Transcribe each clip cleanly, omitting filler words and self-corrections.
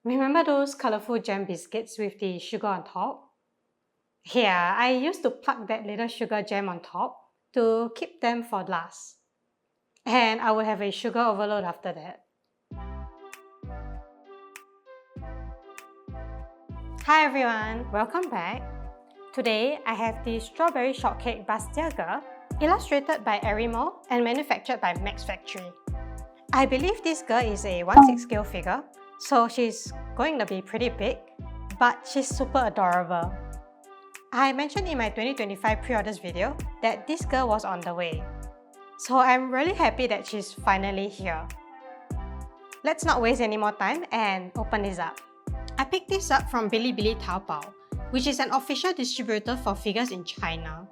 Remember those colorful jam biscuits with the sugar on top? Yeah, I used to plug that little sugar jam on top to keep them for last. And I would have a sugar overload after that. Hi everyone, welcome back. Today I have the Strawberry Shortcake Bustier girl, illustrated by Erimo and manufactured by maxfactory. I believe this girl is a 1/6 scale figure, so she's going to be pretty big, but she's super adorable. I mentioned in my 2025 pre-orders video that this girl was on the way. So I'm really happy that she's finally here. Let's not waste any more time and open this up. I picked this up from Bilibili Taobao, which is an official distributor for figures in China.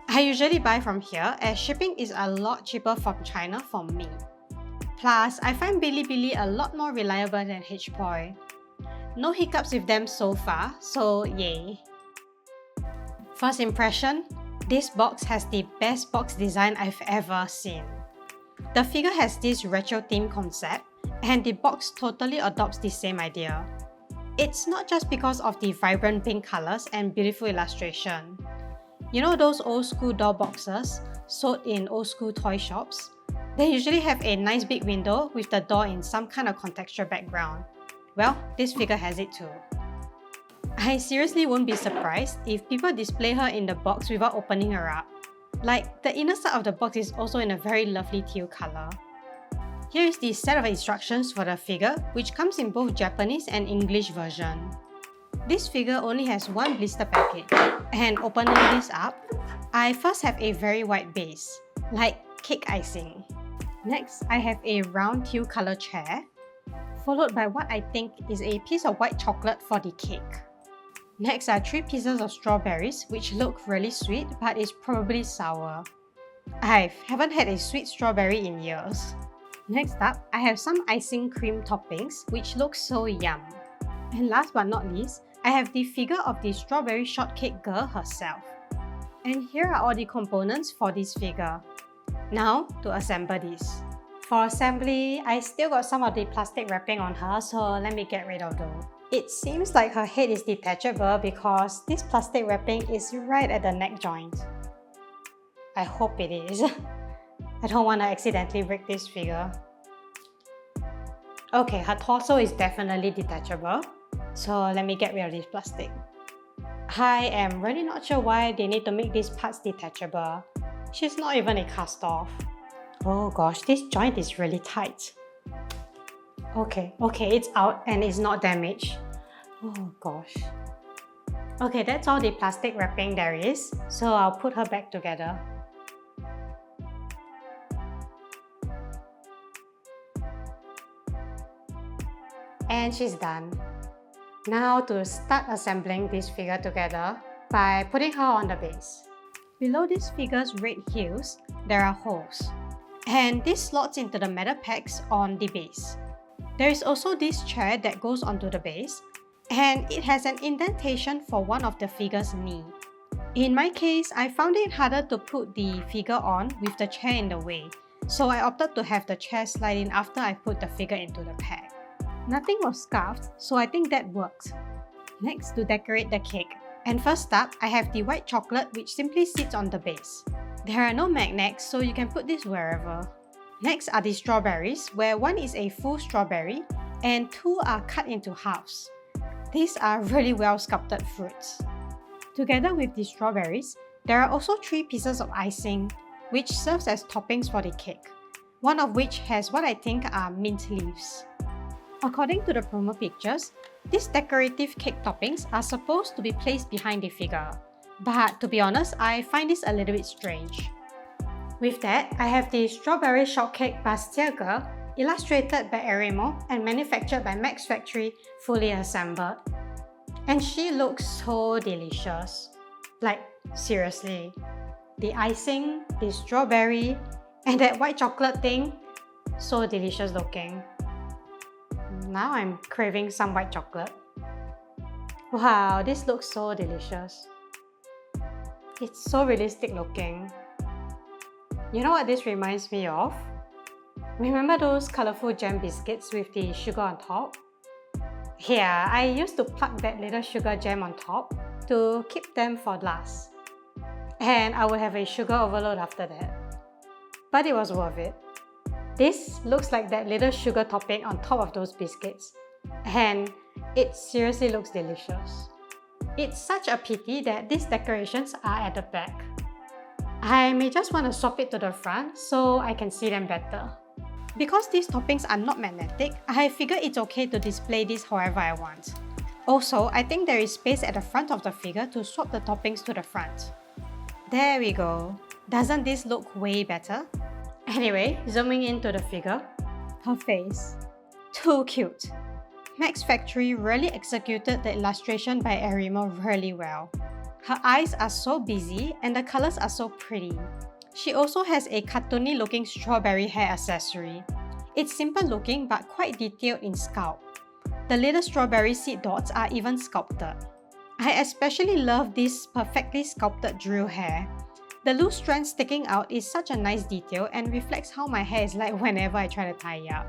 I usually buy from here as shipping is a lot cheaper from China for me. Plus, I find Bilibili a lot more reliable than HPoy. No hiccups with them so far, so yay. First impression, this box has the best box design I've ever seen. The figure has this retro theme concept, and the box totally adopts the same idea. It's not just because of the vibrant pink colors and beautiful illustration. You know those old school doll boxes sold in old school toy shops? They usually have a nice big window with the door in some kind of contextual background. Well, this figure has it too. I seriously won't be surprised if people display her in the box without opening her up. Like, the inner side of the box is also in a very lovely teal color. Here is the set of instructions for the figure, which comes in both Japanese and English version. This figure only has one blister package, and opening this up, I first have a very white base, like cake icing. Next, I have a round teal color chair, followed by what I think is a piece of white chocolate for the cake. Next are 3 pieces of strawberries, which look really sweet but is probably sour. I haven't had a sweet strawberry in years. Next up, I have some icing cream toppings, which look so yum. And last but not least, I have the figure of the strawberry shortcake girl herself. And here are all the components for this figure. Now, to assemble this. For assembly, I still got some of the plastic wrapping on her, so let me get rid of those. It seems like her head is detachable because this plastic wrapping is right at the neck joint. I hope it is. I don't want to accidentally break this figure. Okay, her torso is definitely detachable, so let me get rid of this plastic. I am really not sure why they need to make these parts detachable. She's not even a cast-off. Oh gosh, this joint is really tight. Okay, it's out and it's not damaged. Oh gosh. Okay, that's all the plastic wrapping there is, so I'll put her back together. And she's done. Now to start assembling this figure together by putting her on the base. Below this figure's red heels, there are holes. And this slots into the metal pegs on the base. There is also this chair that goes onto the base, and it has an indentation for one of the figure's knee. In my case, I found it harder to put the figure on with the chair in the way, so I opted to have the chair slide in after I put the figure into the peg. Nothing was scuffed, so I think that worked. Next, to decorate the cake. And first up, I have the white chocolate which simply sits on the base. There are no magnets, so you can put this wherever. Next are the strawberries, where one is a full strawberry and 2 are cut into halves. These are really well sculpted fruits. Together with the strawberries, there are also 3 pieces of icing, which serves as toppings for the cake, one of which has what I think are mint leaves. According to the promo pictures, these decorative cake toppings are supposed to be placed behind the figure. But to be honest, I find this a little bit strange. With that, I have the Strawberry Shortcake Bustier girl, illustrated by Erimo and manufactured by maxfactory, fully assembled. And she looks so delicious. Like, seriously. The icing, the strawberry, and that white chocolate thing, so delicious looking. Now I'm craving some white chocolate. Wow, this looks so delicious. It's so realistic looking. You know what this reminds me of? Remember those colorful jam biscuits with the sugar on top? Yeah, I used to plug that little sugar gem on top to keep them for last. And I would have a sugar overload after that. But it was worth it. This looks like that little sugar topping on top of those biscuits. And it seriously looks delicious. It's such a pity that these decorations are at the back. I may just want to swap it to the front so I can see them better. Because these toppings are not magnetic, I figure it's okay to display this however I want. Also, I think there is space at the front of the figure to swap the toppings to the front. There we go. Doesn't this look way better? Anyway, zooming into the figure, her face. Too cute. Max Factory really executed the illustration by Erimo really well. Her eyes are so busy and the colors are so pretty. She also has a cartoony looking strawberry hair accessory. It's simple looking but quite detailed in sculpt. The little strawberry seed dots are even sculpted. I especially love this perfectly sculpted drill hair. The loose strand sticking out is such a nice detail and reflects how my hair is like whenever I try to tie it up.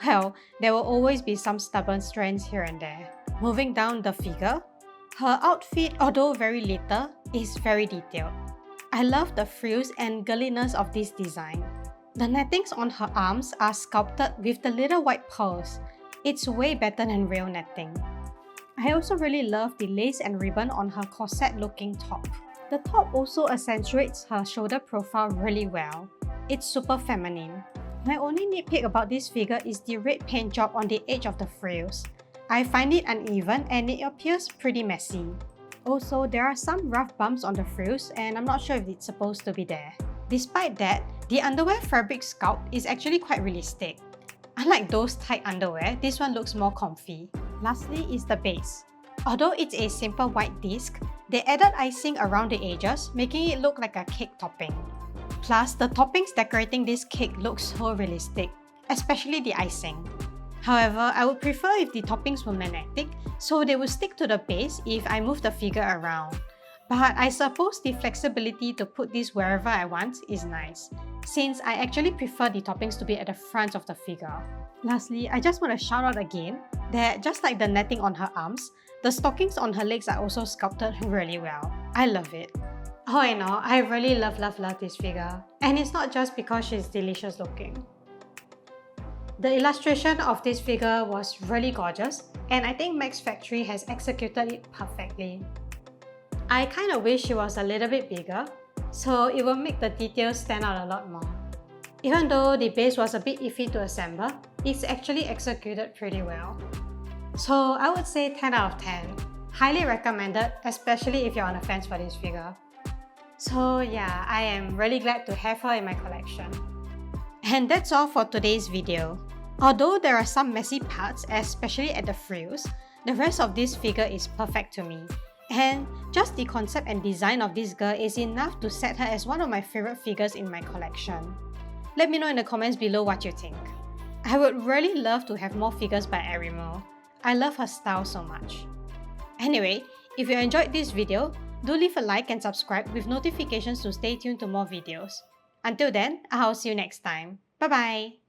Well, there will always be some stubborn strands here and there. Moving down the figure, her outfit, although very little, is very detailed. I love the frills and girliness of this design. The nettings on her arms are sculpted with the little white pearls. It's way better than real netting. I also really love the lace and ribbon on her corset looking top. The top also accentuates her shoulder profile really well. It's super feminine. My only nitpick about this figure is the red paint job on the edge of the frills. I find it uneven and it appears pretty messy. Also, there are some rough bumps on the frills and I'm not sure if it's supposed to be there. Despite that, the underwear fabric sculpt is actually quite realistic. Unlike those tight underwear, this one looks more comfy. Lastly is the base. Although it's a simple white disc, they added icing around the edges, making it look like a cake topping. Plus, the toppings decorating this cake looks so realistic, especially the icing. However, I would prefer if the toppings were magnetic, so they would stick to the base if I move the figure around. But I suppose the flexibility to put this wherever I want is nice, since I actually prefer the toppings to be at the front of the figure. Lastly, I just want to shout out again that just like the netting on her arms, the stockings on her legs are also sculpted really well. I love it. All in all, I really love this figure. And it's not just because she's delicious looking. The illustration of this figure was really gorgeous, and I think Max Factory has executed it perfectly. I kind of wish she was a little bit bigger, so it will make the details stand out a lot more. Even though the base was a bit iffy to assemble, it's actually executed pretty well. So I would say 10 out of 10. Highly recommended, especially if you're on the fence for this figure. So yeah, I am really glad to have her in my collection. And that's all for today's video. Although there are some messy parts, especially at the frills, the rest of this figure is perfect to me. And just the concept and design of this girl is enough to set her as one of my favorite figures in my collection. Let me know in the comments below what you think. I would really love to have more figures by Erimo. I love her style so much. Anyway, if you enjoyed this video, do leave a like and subscribe with notifications to stay tuned to more videos. Until then, I'll see you next time. Bye bye!